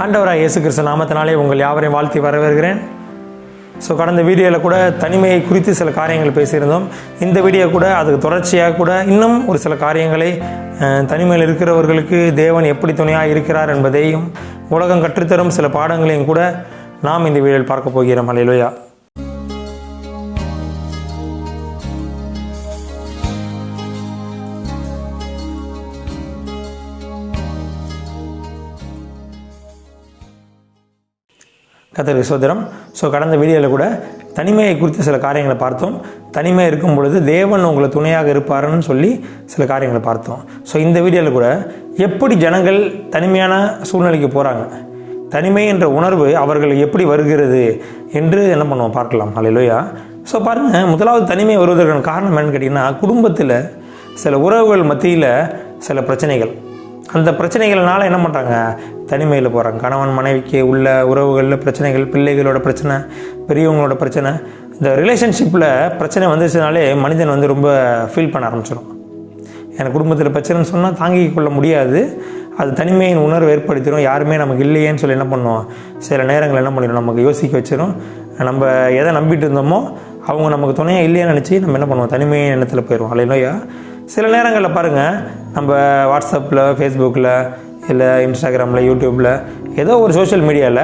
ஆண்டவராக இயேசு கிறிஸ்து நாமத்தினாலே உங்கள் யாவரையும் வாழ்த்தி வரவேற்கிறேன். கடந்த வீடியோவில் கூட தனிமையை குறித்து சில காரியங்கள் பேசியிருந்தோம். இந்த வீடியோ கூட அதுக்கு தொடர்ச்சியாக கூட இன்னும் ஒரு சில காரியங்களை தனிமையில் இருக்கிறவர்களுக்கு தேவன் எப்படி துணையாக இருக்கிறார் என்பதையும் உலகம் கற்றுத்தரும் சில பாடங்களையும் கூட நாம் இந்த வீடியோவில் பார்க்க போகிறோம். அல்லேலூயா. கர்த்தருக்கு ஸ்தோத்திரம். கடந்த வீடியோவில் கூட தனிமையை குறித்து சில காரியங்களை பார்த்தோம். தனிமை இருக்கும் பொழுது தேவன் உங்களை துணையாக இருப்பாருன்னு சொல்லி சில காரியங்களை பார்த்தோம். இந்த வீடியோவில் கூட எப்படி ஜனங்கள் தனிமையான சூழ்நிலைக்கு போகிறாங்க, தனிமை என்ற உணர்வு அவர்களுக்கு எப்படி வருகிறது என்று என்ன பண்ணுவோம் பார்க்கலாம். அல்லேலூயா. பாருங்கள், முதலாவது தனிமை வருவதற்கான காரணம் என்னன்னு கேட்டிங்கன்னா, குடும்பத்தில் சில உறவுகள் மத்தியில் சில பிரச்சனைகள், அந்த பிரச்சனைகள்னால என்ன பண்ணுறாங்க, தனிமையில் போகிறாங்க. கணவன் மனைவிக்கு உள்ள உறவுகளில் பிரச்சனைகள், பிள்ளைகளோட பிரச்சனை, பெரியவங்களோட பிரச்சனை, இந்த ரிலேஷன்ஷிப்பில் பிரச்சனை வந்துச்சுனாலே மனிதன் ரொம்ப ஃபீல் பண்ண ஆரம்பிச்சிடும். எனக்கு குடும்பத்தில் பிரச்சனைன்னு சொன்னால் தாங்கிக் கொள்ள முடியாது, அது தனிமையின் உணர்வு ஏற்படுத்திடும். யாருமே நமக்கு இல்லையேன்னு சொல்லி என்ன பண்ணுவோம், சில நேரங்கள் என்ன பண்ணிடும், நமக்கு யோசிக்க வச்சிடும். நம்ம எதை நம்பிட்டு இருந்தோமோ அவங்க நமக்கு துணையாக இல்லையேன்னு நினச்சி நம்ம என்ன பண்ணுவோம், தனிமையின் எண்ணத்தில் போயிடுவோம். அல்லேலூயா. சில நேரங்களில் பாருங்கள், நம்ம வாட்ஸ்அப்பில், ஃபேஸ்புக்கில், இல்லை இன்ஸ்டாகிராமில், யூடியூப்பில், ஏதோ ஒரு சோஷியல் மீடியாவில்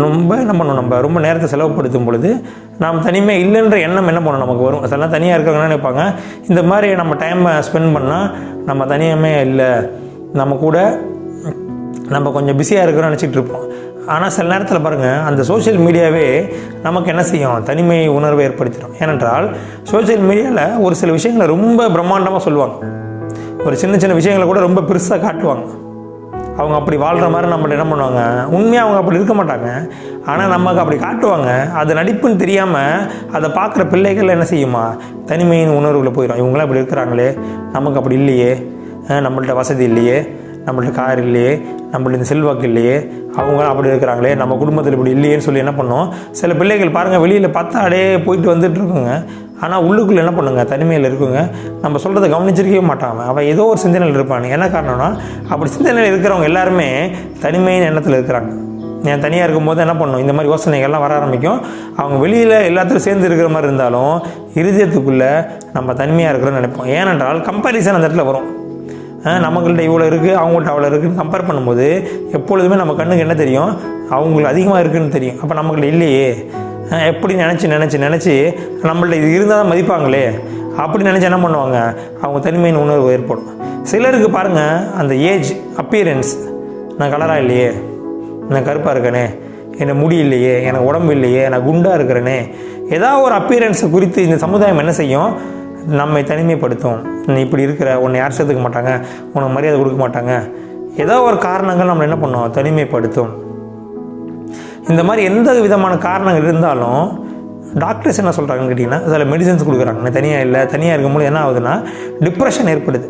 ரொம்ப என்ன பண்ணணும், நம்ம ரொம்ப நேரத்தை செலவுப்படுத்தும் பொழுது நாம் தனிமை இல்லைன்ற எண்ணம் என்ன பண்ணணும் நமக்கு வரும். அதெல்லாம் தனியாக இருக்கிறவங்கன்னு நினைப்பாங்க, இந்த மாதிரி நம்ம டைமை ஸ்பெண்ட் பண்ணால் நம்ம தனியாமே இல்லை, நம்ம கூட நம்ம கொஞ்சம் பிஸியாக இருக்கிறோன்னு நினச்சிட்டு இருப்போம். ஆனால் சில நேரத்தில் பாருங்கள், அந்த சோஷியல் மீடியாவே நமக்கு என்ன செய்யும், தனிமை உணர்வை ஏற்படுத்திடும். ஏனென்றால் சோஷியல் மீடியாவில் ஒரு சில விஷயங்களை ரொம்ப பிரம்மாண்டமாக சொல்லுவாங்க, ஒரு சின்ன சின்ன விஷயங்களை கூட ரொம்ப பெருசாக காட்டுவாங்க. அவங்க அப்படி வாழ்கிற மாதிரி நம்மளை என்ன பண்ணுவாங்க, உண்மையாக அவங்க அப்படி இருக்க மாட்டாங்க, ஆனால் நமக்கு அப்படி காட்டுவாங்க. அது நடிப்புன்னு தெரியாமல் அதை பார்க்குற பிள்ளைகள் என்ன செய்யுமா, தனிமையின் உணர்வுகளை போயிடும். இவங்களாம் இப்படி இருக்கிறாங்களே, நமக்கு அப்படி இல்லையே, நம்மள்ட்ட வசதி இல்லையே, நம்மள்ட்ட கார் இல்லையே, நம்மள்ட்ட செல்வாக்கு இல்லையே, அவங்க அப்படி இருக்கிறாங்களே, நம்ம குடும்பத்தில் இப்படி இல்லையேன்னு சொல்லி என்ன பண்ணோம். சில பிள்ளைகள் பாருங்கள், வெளியில் பார்த்தா அப்படியே போயிட்டு வந்துட்டு இருக்குங்க, ஆனால் உள்ளுக்குள்ளே என்ன பண்ணுங்க, தனிமையில் இருக்குங்க. நம்ம சொல்கிறத கவனிச்சிருக்கவே மாட்டாங்க, அவன் ஏதோ ஒரு சிந்தனையில் இருப்பாங்க. என்ன காரணம்னா, அப்படி சிந்தனையில் இருக்கிறவங்க எல்லாருமே தனிமையின் எண்ணத்தில் இருக்கிறாங்க. நான் தனியாக இருக்கும்போது என்ன பண்ணணும், இந்த மாதிரி யோசனைகள்லாம் வர ஆரம்பிக்கும். அவங்க வெளியில் எல்லாத்தையும் சேர்ந்து இருக்கிற மாதிரி இருந்தாலும் இருதயத்துக்குள்ளே நம்ம தனிமையாக இருக்கிறோன்னு நினைப்போம். ஏனென்றால் கம்பேரிசன் அந்த இடத்துல வரும். நம்மள்கிட்ட இவ்வளோ இருக்குது, அவங்கள்ட்ட அவ்வளோ இருக்குதுன்னு கம்பேர் பண்ணும்போது எப்பொழுதுமே நம்ம கண்ணுக்கு என்ன தெரியும், அவங்களுக்கு அதிகமாக இருக்குதுன்னு தெரியும். அப்போ நம்மள்கிட்ட இல்லையே, எப்படி நினச்சி நம்மள்ட்ட இது இருந்தால் தான் மதிப்பாங்களே, அப்படி நினச்சி என்ன பண்ணுவாங்க, அவங்க தனிமையின் உணர்வு ஏற்படும். சிலருக்கு பாருங்கள், அந்த ஏஜ் அப்பியரன்ஸ், நான் கலராக இல்லையே, நான் கருப்பாக இருக்கேனே, எனக்கு முடி இல்லையே, எனக்கு உடம்பு இல்லையே, நான் குண்டாக இருக்கிறேனே, ஏதாவது ஒரு அப்பியரன்ஸை குறித்து இந்த சமுதாயம் என்ன செய்யும், நம்மை தனிமைப்படுத்தும். நீ இப்படி இருக்கிற, உன்னை யார் சேர்த்துக்க மாட்டாங்க, உனக்கு மரியாதை கொடுக்க மாட்டாங்க, ஏதோ ஒரு காரணங்கள் நம்ம என்ன பண்ணோம், தனிமைப்படுத்தும். இந்த மாதிரி எந்த விதமான காரணங்கள் இருந்தாலும் டாக்டர்ஸ் என்ன சொல்கிறாங்கன்னு கேட்டிங்கன்னா, அதில் மெடிசன்ஸ் கொடுக்குறாங்க. நான் தனியாக இல்லை, தனியாக இருக்கும்போது என்ன ஆகுதுன்னா டிப்ரெஷன் ஏற்படுது,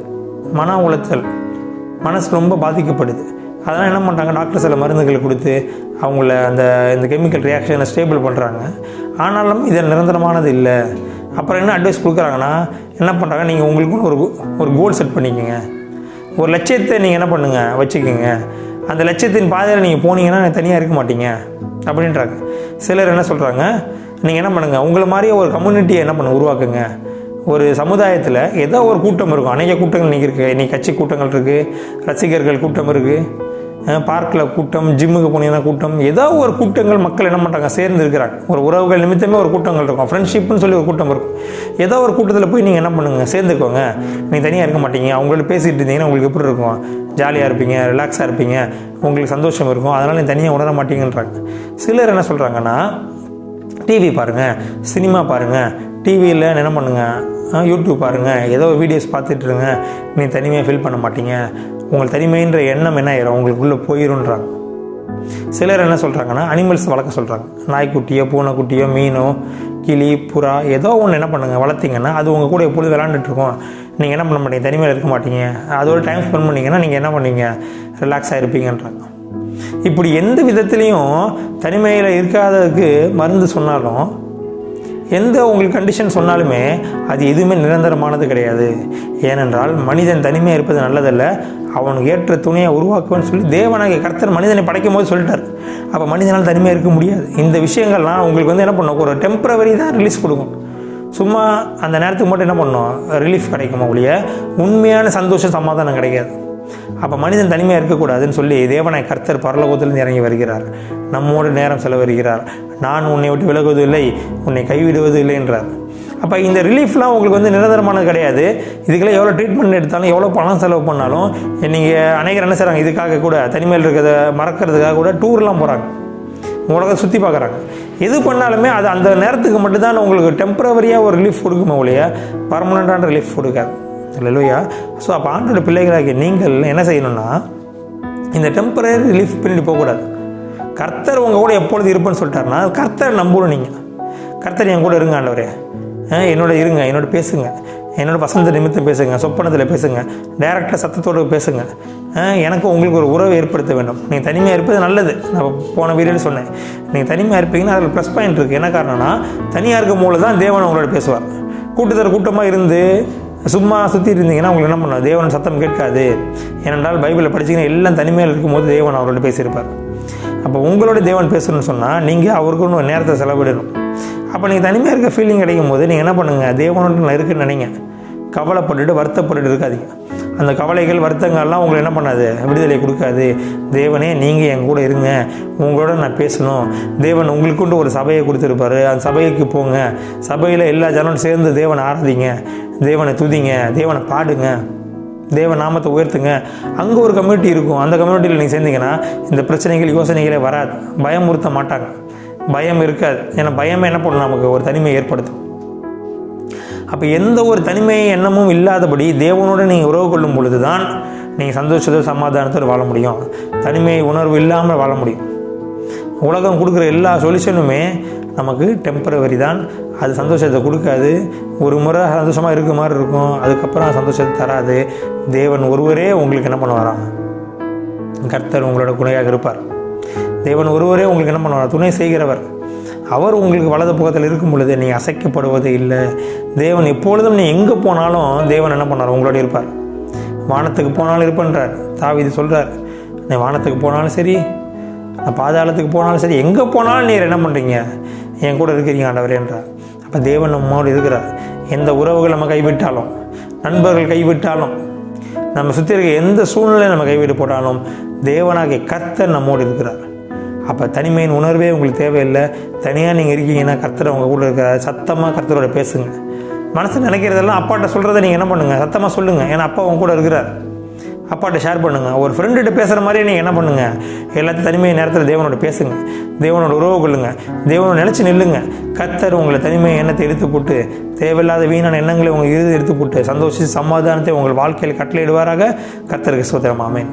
மன உளைச்சல், மனசு ரொம்ப பாதிக்கப்படுது. அதெல்லாம் என்ன பண்ணுறாங்க, டாக்டர் சில மருந்துகளை கொடுத்து அவங்கள இந்த கெமிக்கல் ரியாக்ஷனை ஸ்டேபிள் பண்ணுறாங்க. ஆனாலும் இது நிரந்தரமானது இல்லை. அப்புறம் என்ன அட்வைஸ் கொடுக்குறாங்கன்னா, என்ன பண்ணுறாங்க, நீங்கள் உங்களுக்குன்னு ஒரு கோல் செட் பண்ணிக்கோங்க, ஒரு லட்சியத்தை நீங்கள் என்ன பண்ணுங்கள் வச்சுக்கோங்க, அந்த லட்சியத்தின் பாதையில் நீங்கள் போனீங்கன்னா தனியாக இருக்க மாட்டீங்க அப்படின்றாங்க. சிலர் என்ன சொல்கிறாங்க, நீங்கள் என்ன பண்ணுங்கள், உங்களை மாதிரியே ஒரு கம்யூனிட்டியை என்ன பண்ண உருவாக்குங்க. ஒரு சமுதாயத்தில் ஏதோ ஒரு கூட்டம் இருக்கும், அநேக கூட்டங்கள் இன்றைக்கி இருக்குது. இன்றைக்கி கட்சி கூட்டங்கள் இருக்குது, ரசிகர்கள் கூட்டம் இருக்குது, பார்க்கில் கூட்டம், ஜிம்முக்கு போனீங்கன்னா கூட்டம், ஏதோ ஒரு கூட்டங்கள் மக்கள் என்ன பண்ணுறாங்க, சேர்ந்து இருக்கிறாங்க. ஒரு உறவுகள் நிமித்தமே ஒரு கூட்டங்கள் இருக்கும், ஃப்ரெண்ட்ஷிப்னு சொல்லி ஒரு கூட்டம் இருக்கும். ஏதோ ஒரு கூட்டத்தில் போய் நீங்கள் என்ன பண்ணுங்க, சேர்ந்துக்கோங்க. நீங்கள் தனியாக இருக்க மாட்டீங்க. அவங்கள்ட்ட பேசிகிட்டு இருந்தீங்கன்னா உங்களுக்கு எப்படி இருக்கும், ஜாலியாக இருப்பீங்க, ரிலாக்ஸாக இருப்பீங்க, உங்களுக்கு சந்தோஷம் இருக்கும். அதனால் நீங்கள் தனியாக உணர மாட்டீங்கன்றாங்க. சிலர் என்ன சொல்கிறாங்கன்னா, டிவி பாருங்கள், சினிமா பாருங்கள், டிவியில் என்ன பண்ணுங்கள், யூடியூப் பாருங்கள், ஏதோ வீடியோஸ் பார்த்துட்ருங்க, நீ தனிமையாக ஃபீல் பண்ண மாட்டீங்க, உங்கள் தனிமைன்ற எண்ணம் என்ன ஆயிரும், உங்களுக்குள்ளே போயிருன்றாங்க. சிலர் என்ன சொல்கிறாங்கன்னா, அனிமல்ஸ் வளர்க்க சொல்கிறாங்க. நாய்க்குட்டியோ, பூனைக்குட்டியோ, மீனோ, கிளி, புறா, ஏதோ ஒன்று என்ன பண்ணுங்கள் வளர்த்திங்கன்னா அது உங்கள் கூட எப்பொழுது விளாண்டுட்ருக்கோம். நீங்கள் என்ன பண்ண மாட்டீங்க, தனிமையில் இருக்க மாட்டீங்க, அதோட டைம் ஸ்பெண்ட் பண்ணிங்கன்னா நீங்கள் என்ன பண்ணீங்க, ரிலாக்ஸாக இருப்பீங்கன்றாங்க. இப்படி எந்த விதத்துலேயும் தனிமையில் இருக்காததுக்கு மருந்து சொன்னாலும் எந்த உங்களுக்கு கண்டிஷன் சொன்னாலுமே அது எதுவுமே நிரந்தரமானது கிடையாது. ஏனென்றால் மனிதன் தனிமையாக இருப்பது நல்லதல்ல, அவனுக்கு ஏற்ற துணையை உருவாக்குவேன்னு சொல்லி தேவனாகிய கர்த்தர் மனிதனை படைக்கும் போது சொல்லிட்டார். அப்போ மனிதனால் தனிமையாக இருக்க முடியாது. இந்த விஷயங்கள்லாம் உங்களுக்கு என்ன பண்ணும், ஒரு டெம்பரவரி தான் ரிலீஸ் கொடுக்கும். சும்மா அந்த நேரத்துக்கு மட்டும் என்ன பண்ணணும், ரிலீஃப் கிடைக்குமா ஒழிய உண்மையான சந்தோஷம் சமாதானம் கிடைக்காது. அப்போ மனிதன் தனிமையாக இருக்கக்கூடாதுன்னு சொல்லி தேவனாய் கர்த்தர் பரலோகத்திலிருந்து இறங்கி வருகிறார், நம்மோடு நேரம் செலவழிக்கிறார். நான் உன்னை விட்டு விலகுவதில்லை, உன்னை கைவிடுவது இல்லை என்றார். அப்போ இந்த ரிலீஃப்லாம் உங்களுக்கு நிரந்தரமானது கிடையாது. இதுக்கெல்லாம் எவ்வளோ ட்ரீட்மெண்ட் எடுத்தாலும் எவ்வளோ பணம் செலவு பண்ணாலும் நீங்கள் அநேகர் என்ன செய்கிறாங்க, இதுக்காக கூட தனிமையில் இருக்கிறத மறக்கிறதுக்காக கூட டூர்லாம் போகிறாங்க, உலகத்தை சுற்றி பார்க்குறாங்க. எது பண்ணாலுமே அது அந்த நேரத்துக்கு மட்டும்தான் உங்களுக்கு டெம்பரவரியாக ஒரு ரிலீஃப் கொடுக்குமே ஒழிய பர்மனெண்ட்டான ரிலீஃப் கொடுக்காது. இல்லையா? ஸோ அப்போ ஆண்டோட பிள்ளைகளாகிய நீங்கள் என்ன செய்யணும்னா, இந்த டெம்பரரி ரிலீஃப் பின்னாடி போகக்கூடாது. கர்த்தர் உங்கள் கூட எப்பொழுது இருப்பேன்னு சொல்லிட்டாருன்னா கர்த்தர் நம்பணும். நீங்கள் கர்த்தர் என் கூட இருங்க ஆண்டவரே, என்னோட இருங்க, என்னோட பேசுங்க, என்னோட வசந்த நிமித்தம் பேசுங்க, சொப்பனத்தில் பேசுங்க, டைரக்டாக சத்தத்தோடு பேசுங்க. எனக்கு உங்களுக்கு ஒரு உறவை ஏற்படுத்த வேண்டும். நீங்கள் தனிமையாக இருப்பது நல்லது. நான் போன வீடியோவில் சொன்னேன், நீங்கள் தனிமையாக இருப்பீங்கன்னா அதில் ப்ளஸ் பாயிண்ட் இருக்குது. என்ன காரணம்னா, தனியாக இருக்கும் போது தான் தேவன் உங்களோட பேசுவார். கூட்டமாக இருந்து சும்மா சுற்றி இருந்தீங்கன்னா உங்களுக்கு என்ன பண்ணுவோம், தேவன் சத்தம் கேட்காது. ஏனென்றால் பைபிளில் படிச்சிங்கன்னா எல்லாம் தனிமையில் இருக்கும்போது தேவன் அவரோட பேசியிருப்பார். அப்போ உங்களோட தேவன் பேசணும்னு சொன்னால் நீங்கள் அவருக்கு ஒன்று நேரத்தை செலவிடணும். அப்போ நீங்கள் தனிமையாக இருக்க ஃபீலிங் கிடைக்கும் போது நீங்கள் என்ன பண்ணுங்கள், தேவனோட நான் இருக்குன்னு நினைங்க. கவலைப்பட்டுட்டு வருத்தப்பட்டுட்டு இருக்காதீங்க. அந்த கவலைகள் வருத்தங்கள்லாம் உங்களுக்கு என்ன பண்ணாது, விடுதலை கொடுக்காது. தேவனே நீங்கள் என் கூட இருங்க, உங்களோட நான் பேசணும். தேவன் உங்களுக்குண்டு ஒரு சபையை கொடுத்துருப்பாரு, அந்த சபைக்கு போங்க, சபையில் எல்லா ஜனமும் சேர்ந்து தேவனை ஆராதிங்க, தேவனை துதிங்க, தேவனை பாடுங்க, தேவ நாமத்தை உயர்த்துங்க. அங்கே ஒரு கம்யூனிட்டி இருக்கும், அந்த கம்யூனிட்டியில் நீங்கள் சேர்ந்தீங்கன்னா இந்த பிரச்சனைகள் யோசனைகளே வராது. பயமுறுத்த மாட்டாங்க, பயம் இருக்காது. ஏன்னா பயமே என்ன பண்ணணும், நமக்கு ஒரு தனிமையை ஏற்படுத்தும். அப்போ எந்த ஒரு தனிமை எண்ணமும் இல்லாதபடி தேவனோடு நீங்கள் உறவு கொள்ளும் பொழுது தான் நீங்கள் சந்தோஷத்தோடு சமாதானத்தோடு வாழ முடியும். தனிமை உணர்வு இல்லாமல் வாழ முடியும். உலகம் கொடுக்குற எல்லா சொல்யூஷனுமே நமக்கு டெம்பரவரி தான். அது சந்தோஷத்தை கொடுக்காது. ஒரு முறை சந்தோஷமாக இருக்க மாதிரி இருக்கும், அதுக்கப்புறம் சந்தோஷத்தை தராது. தேவன் ஒருவரே உங்களுக்கு என்ன பண்ணுவாராம், கர்த்தர் உங்களோட துணையாக இருப்பார். தேவன் ஒருவரே உங்களுக்கு என்ன பண்ணுவார், துணை செய்கிறவர். அவர் உங்களுக்கு வலது பக்கத்தில் இருக்கும் பொழுது நீங்கள் அசைக்கப்படுவது இல்லை. தேவன் எப்பொழுதும் நீ எங்கே போனாலும் தேவன் என்ன பண்ணார், உங்களோட இருப்பார். வானத்துக்கு போனாலும் இருப்பேன்றார் தாவீது சொல்கிறார். நீ வானத்துக்கு போனாலும் சரி, நான் பாதாளத்துக்கு போனாலும் சரி, எங்கே போனாலும் நீர் என்ன பண்ணுறீங்க, என் கூட இருக்கிறீங்க ஆண்டவரேன்றார். அப்போ தேவன் நம்மோடு இருக்கிறார். எந்த உறவுகள் நம்ம கைவிட்டாலும், நண்பர்கள் கைவிட்டாலும், நம்ம சுற்றி இருக்க எந்த சூழ்நிலையை நம்ம கைவிட்டு போட்டாலும் தேவனாகிய கர்த்தர் நம்மோடு இருக்கிறார். அப்போ தனிமையின் உணர்வே உங்களுக்கு தேவையில்லை. தனியாக நீங்கள் இருக்கீங்கன்னா கர்த்தர் உங்கள் கூட இருக்கிறார். சத்தமாக கர்த்தரோட பேசுங்க. மனசு நினைக்கிறதெல்லாம் அப்பாட்ட சொல்கிறத நீங்கள் என்ன பண்ணுங்கள், சத்தமாக சொல்லுங்கள். ஏன்னா அப்பா உங்க கூட இருக்கிறார். அப்பாட்ட ஷேர் பண்ணுங்கள். ஒரு ஃப்ரெண்டுகிட்ட பேசுகிற மாதிரியே நீங்கள் என்ன பண்ணுங்கள், எல்லாத்தையும் தனிமை நேரத்தில் தேவனோட பேசுங்க, தேவனோட உறவு கொள்ளுங்க, தேவனோட நினச்சி நில்லுங்க. கர்த்தர் உங்களை தனிமை எண்ணத்தை எடுத்து போட்டு, தேவையில்லாத வீணான எண்ணங்களை உங்கள் இறுதி எடுத்து போட்டு சந்தோஷித்து சமாதானத்தை உங்கள் வாழ்க்கையில் கட்டளையிடுவாராக. கர்த்தருக்கு ஸ்தோத்திரம். ஆமென்.